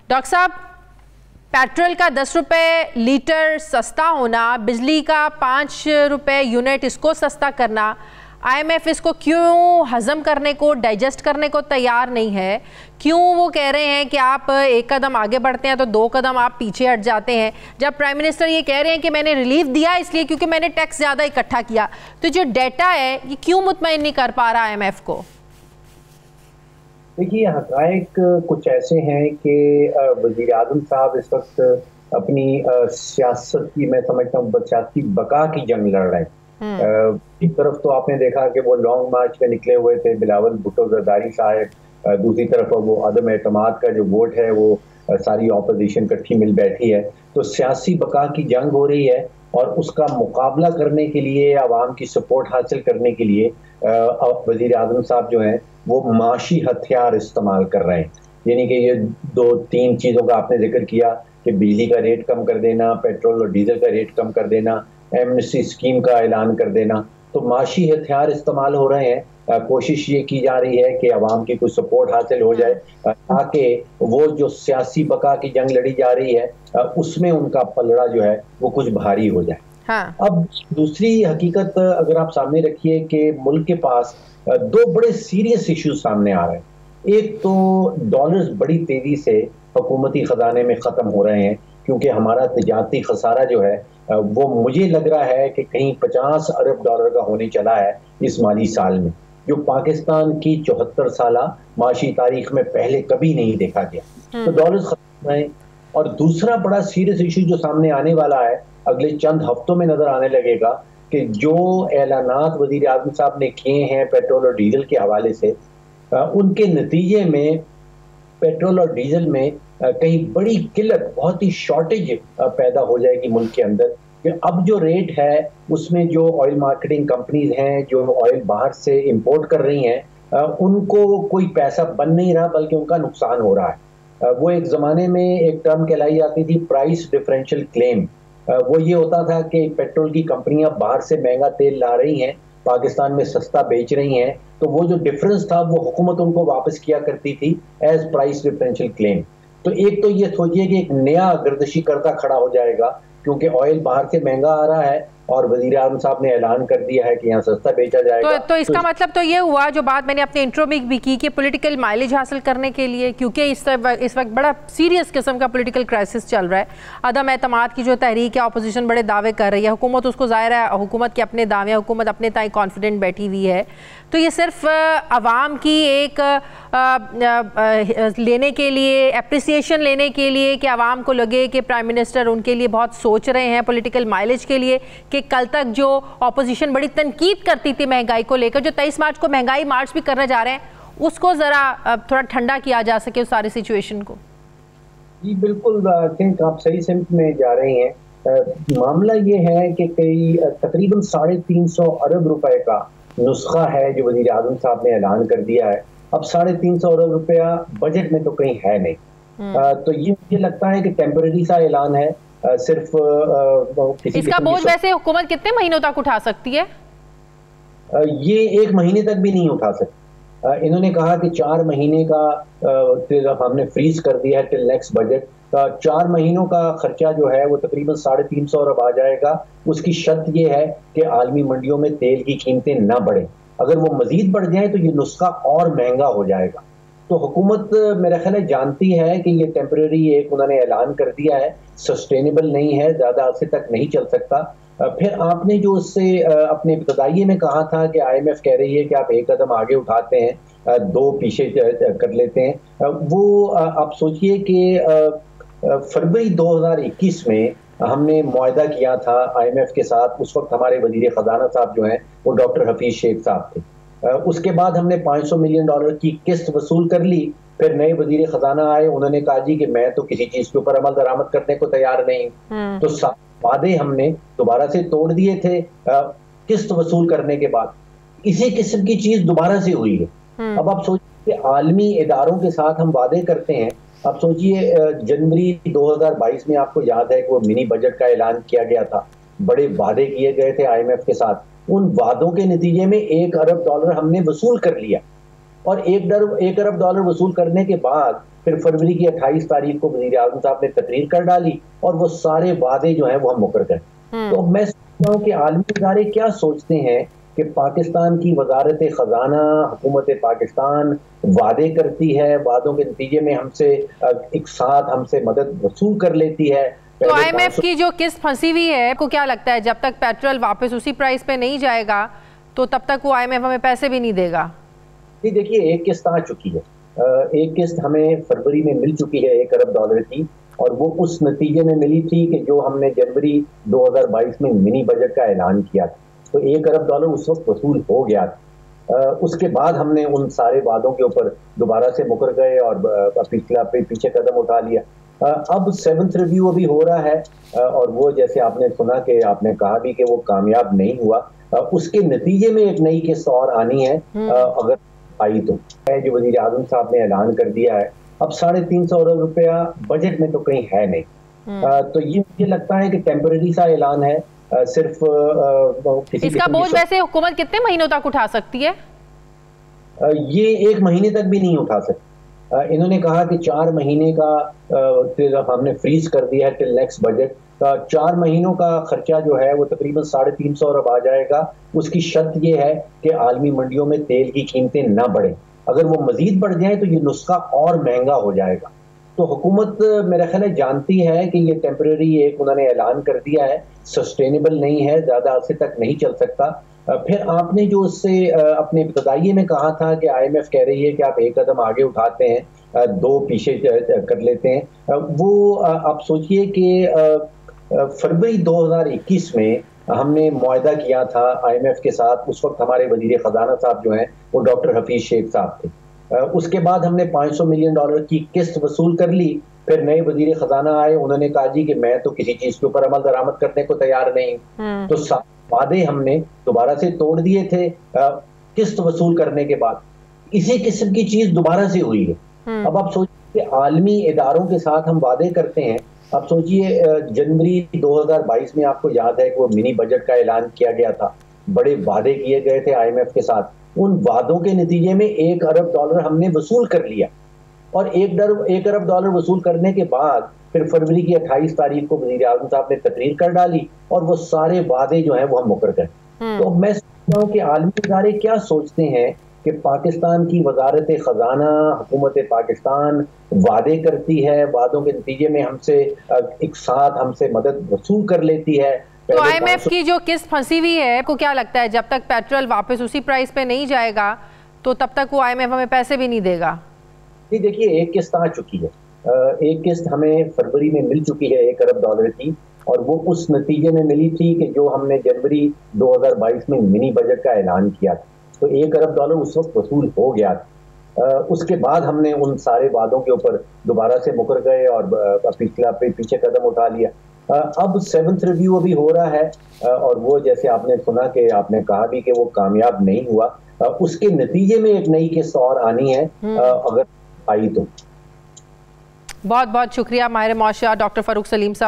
Doctor साहब, petrol का 10 रुपये लीटर सस्ता होना, बिजली का 5 रुपये यूनिट इसको सस्ता करना, आईएमएफ इसको क्यों हजम करने को, डाइजेस्ट करने को तैयार नहीं है? क्यों वो कह रहे हैं कि आप एक कदम आगे बढ़ते हैं तो 2 कदम आप पीछे हट जाते हैं? जब प्राइम मिनिस्टर ये कह रहे हैं कि मैंने रिलीफ दिया इसलिए क्योंकि मैंने टैक्स ज़्यादा इकट्ठा किया, तो जो डेटा है ये क्यों मुतमईन नहीं कर पा रहा आईएमएफ को? देखिए, हक़ाइक़ कुछ ऐसे हैं कि वज़ीर आज़म साहब इस वक्त अपनी सियासत की, मैं समझता हूँ, सियासी बका की जंग लड़ रहे हैं। एक तरफ तो आपने देखा कि वो लॉन्ग मार्च में निकले हुए थे बिलावल भुट्टो जरदारी साहब, दूसरी तरफ वो अदम एतमाद का जो वोट है वो सारी ऑपोजिशन इकट्ठी मिल बैठी है। तो सियासी बका की जंग हो रही है और उसका मुकाबला करने के लिए, आवाम की सपोर्ट हासिल करने के लिए वज़ीर आज़म साहब जो हैं वो माशी हथियार इस्तेमाल कर रहे हैं। यानी कि ये 2-3 चीज़ों का आपने जिक्र किया कि बिजली का रेट कम कर देना, पेट्रोल और डीजल का रेट कम कर देना, एमनेस्टी स्कीम का ऐलान कर देना। तो माशी हथियार इस्तेमाल हो रहे हैं। कोशिश ये की जा रही है कि अवाम की कुछ सपोर्ट हासिल हो जाए ताकि वो जो सियासी बका की जंग लड़ी जा रही है उसमें उनका पलड़ा जो है वो कुछ भारी हो जाए। हाँ। अब दूसरी हकीकत अगर आप सामने रखिए कि मुल्क के पास 2 बड़े सीरियस इश्यूज सामने आ रहे हैं। एक तो डॉलर्स बड़ी तेजी से हुकूमती खजाने में ख़त्म हो रहे हैं क्योंकि हमारा तिजारती खसारा जो है वो मुझे लग रहा है कि कहीं 50 अरब डॉलर का होने चला है इस माली साल में, जो पाकिस्तान की 74 साला माशी तारीख में पहले कभी नहीं देखा गया। तो डॉलर्स खत्म है। और दूसरा बड़ा सीरियस इशू जो सामने आने वाला है, अगले चंद हफ्तों में नजर आने लगेगा कि जो ऐलानात वज़ीर आज़म साहब ने किए हैं पेट्रोल और डीजल के हवाले से, उनके नतीजे में पेट्रोल और डीजल में कहीं बड़ी किल्लत, बहुत ही शॉर्टेज पैदा हो जाएगी मुल्क के अंदर। कि अब जो रेट है उसमें जो ऑयल मार्केटिंग कंपनीज हैं जो ऑयल बाहर से इंपोर्ट कर रही हैं उनको कोई पैसा बन नहीं रहा बल्कि उनका नुकसान हो रहा है। वो एक ज़माने में एक टर्म कहलाई जाती थी प्राइस डिफरेंशियल क्लेम। वो ये होता था कि पेट्रोल की कंपनियां बाहर से महंगा तेल ला रही हैं, पाकिस्तान में सस्ता बेच रही हैं, तो वो जो डिफरेंस था वो हुकूमत उनको वापस किया करती थी एज प्राइस डिफरेंशियल क्लेम। तो एक तो ये सोचिए कि एक नया गर्दिशी करता खड़ा हो जाएगा क्योंकि ऑयल बाहर से महंगा आ रहा है और वज़ीर आज़म साहब ने ऐलान कर दिया है कि यहाँ सस्ता बेचा जाएगा। तो इसका मतलब तो ये हुआ, जो बात मैंने अपने इंट्रो में भी की, कि पॉलिटिकल माइलेज हासिल करने के लिए, क्योंकि इस वक्त बड़ा सीरियस किस्म का पॉलिटिकल क्राइसिस चल रहा है, अदम एतमाद की जो तहरीक है, अपोजिशन बड़े दावे कर रही है, हुकूमत उसको ज़ाहिर है हुकूमत के अपने दावे, हुकूमत अपने ताई कॉन्फिडेंट बैठी हुई है। तो ये सिर्फ आवाम की एक लेने के लिए, एप्रिसिएशन लेने के लिए कि आवाम को लगे कि प्राइम मिनिस्टर उनके लिए बहुत सोच रहे हैं, पॉलिटिकल माइलेज के लिए कि कल तक जो ऑपोजिशन बड़ी तनकीद करती थी महंगाई को लेकर, जो 23 मार्च को महंगाई मार्च भी करने जा रहे हैं, उसको ज़रा थोड़ा ठंडा किया जा सके उस सारी सिचुएशन को। जी बिल्कुल, आई थिंक आप सही सिमत में जा रहे हैं। मामला ये है कि कई तकरीबन 350 अरब रुपए का नुस्खा है जो वज़ीर आज़म साहब ने ऐलान कर दिया है। अब 350 अरब रुपया बजट में तो कहीं है नहीं। तो ये मुझे लगता है कि टेम्परेरी सा ऐलान है। सिर्फ इसका बोझ वैसे हुकूमत कितने महीनों तक उठा सकती है? ये 1 महीने तक भी नहीं उठा सकती। इन्होंने कहा कि 4 महीने का हमने फ्रीज कर दिया है टिल नेक्स्ट बजट। 4 महीनों का खर्चा जो है वो तकरीबन 350 अरब आ जाएगा। उसकी शर्त ये है कि आलमी मंडियों में तेल की कीमतें ना बढ़े। अगर वो मजीद बढ़ जाए तो ये नुस्खा और महंगा हो जाएगा। तो हुकूमत मेरा ख्याल है जानती है कि ये टेम्परेरी एक उन्होंने ऐलान कर दिया है, सस्टेनेबल नहीं है, ज़्यादा अरसे तक नहीं चल सकता। फिर आपने जो उससे अपने इब्तदाई में कहा था कि IMF कह रही है कि आप 1 कदम आगे उठाते हैं, 2 पीछे कर लेते हैं, वो आप सोचिए कि फरवरी 2021 में हमने मुआहदा किया था IMF के साथ। उस वक्त हमारे वज़ीर ख़जाना साहब जो हैं वो डॉक्टर हफीज़ शेख साहब थे। उसके बाद हमने $500 मिलियन की किस्त वसूल कर ली। फिर नए वज़ीर ख़जाना आए, उन्होंने कहा जी कि मैं तो किसी चीज़ के ऊपर अमल दरामद करने को तैयार नहीं। तो वादे हमने दोबारा से तोड़ दिए थे किस्त वसूल करने के बाद। इसी किस्म की चीज़ दोबारा से हुई है। अब आप सोचिए आलमी इदारों के साथ हम वादे करते हैं। आप सोचिए जनवरी 2022 में आपको याद है कि वो मिनी बजट का ऐलान किया गया था, बड़े वादे किए गए थे IMF के साथ। उन वादों के नतीजे में $1 अरब हमने वसूल कर लिया। और $1 अरब वसूल करने के बाद फिर फरवरी की 28 तारीख को वज़ीर आज़म साहब ने तकरीर कर डाली और वो सारे वादे जो हैं वो हम मुकर गए। तो मैं सोचता हूँ कि आलमी इदारे क्या सोचते हैं कि पाकिस्तान की वजारत खजाना, हुकूमत पाकिस्तान वादे करती है, वादों के नतीजे में हमसे एक साथ हमसे मदद वसूल कर लेती है। तो IMF की जो किस्त फंसी हुई है, आपको क्या लगता है जब तक पेट्रोल वापस उसी प्राइस पे नहीं जाएगा तो तब तक वो IMF हमें पैसे भी नहीं देगा? जी देखिए, एक किस्त आ चुकी है, एक किस्त हमें फरवरी में मिल चुकी है $1 अरब की, और वो उस नतीजे में मिली थी कि जो हमने जनवरी 2022 में मिनी बजट का ऐलान किया था, तो $1 अरब उस वक्त वसूल हो गया था। उसके बाद हमने उन सारे वादों के ऊपर दोबारा से मुकर गए और पीछे कदम उठा लिया। अब 7th रिव्यू अभी हो रहा है, और वो जैसे आपने सुना कि आपने कहा भी कि वो कामयाब नहीं हुआ, उसके नतीजे में एक नई किस्त और आनी है, अगर आई तो। जो वज़ीर आज़म साहब ने ऐलान कर दिया है, अब 350 अरब रुपया बजट में तो कहीं है नहीं। तो ये मुझे लगता है कि टेम्परेरी सा ऐलान है, सिर्फ किसी इसका बोझ वैसे हुकूमत कितने महीनों तक उठा सकती है? ये 1 महीने तक भी नहीं उठा सकती। इन्होंने कहा कि 4 महीने का हमने फ्रीज कर दिया है टिल नेक्स्ट बजट का। 4 महीनों का खर्चा जो है वो तकरीबन 350 अरब आ जाएगा। उसकी शर्त ये है कि आलमी मंडियों में तेल की कीमतें ना बढ़े, अगर वो मजीद बढ़ जाए तो ये नुस्खा और महंगा हो जाएगा। तो हुकूमत मेरा ख्याल है जानती है कि ये टेम्परेरी एक उन्होंने ऐलान कर दिया है, सस्टेनेबल नहीं है, ज्यादा अरसे तक नहीं चल सकता। फिर आपने जो उससे अपने इब्तदाई में कहा था कि IMF कह रही है कि आप एक कदम आगे उठाते हैं, 2 पीछे कर लेते हैं, वो आप सोचिए कि फरवरी 2021 में हमने मुआहदा किया था IMF के साथ। उस वक्त हमारे वजीर खजाना साहब जो हैं वो डॉक्टर हफीज शेख साहब थे। उसके बाद हमने $500 मिलियन की किस्त वसूल कर ली। फिर नए वजीर खजाना आए, उन्होंने कहा जी कि मैं तो किसी चीज के ऊपर अमल दरामद करने को तैयार नहीं। तो वादे हमने दोबारा से तोड़ दिए थे किस्त वसूल करने के बाद। इसी किस्म की चीज दोबारा से हुई है। अब आप सोचिए, आलमी इदारों के साथ हम वादे करते हैं। आप सोचिए, जनवरी 2022 में आपको याद है कि वो मिनी बजट का ऐलान किया गया था, बड़े वादे किए गए थे IMF के साथ। उन वादों के नतीजे में $1 अरब हमने वसूल कर लिया, और $1 अरब वसूल करने के बाद फिर फरवरी की 28 तारीख को वज़ीर आज़म साहब ने तकरीर कर डाली और वो सारे वादे जो हैं वो हम मुकर गए। तो मैं सोचता हूँ कि आलमी इदारे क्या सोचते हैं कि पाकिस्तान की वजारत खजाना, हुकूमत पाकिस्तान वादे करती है, वादों के नतीजे में हमसे एक साथ हमसे मदद वसूल कर लेती है। तो IMF की जो किस्त फंसी हुई है, आपको क्या लगता है जब तक पेट्रोल वापस उसी प्राइस पे नहीं जाएगा तो तब तक वो IMF हमें पैसे भी नहीं देगा? जी देखिए, एक किस्त आ चुकी है, एक किस्त हमें फरवरी में मिल चुकी है $1 अरब की, और वो उस नतीजे में मिली थी कि जो हमने जनवरी 2022 में मिनी बजट का ऐलान किया था, तो $1 अरब उस वक्त वसूल हो गया था। उसके बाद हमने उन सारे वादों के ऊपर दोबारा से मुकर गए और पीछे कदम उठा लिया। अब 7th रिव्यू अभी हो रहा है, और वो जैसे आपने सुना कि आपने कहा भी कि वो कामयाब नहीं हुआ, उसके नतीजे में एक नई किस्त और आनी है, अगर आई तो। बहुत बहुत शुक्रिया माहिर मौशिया डॉक्टर फ़ारूक सलीम साहब।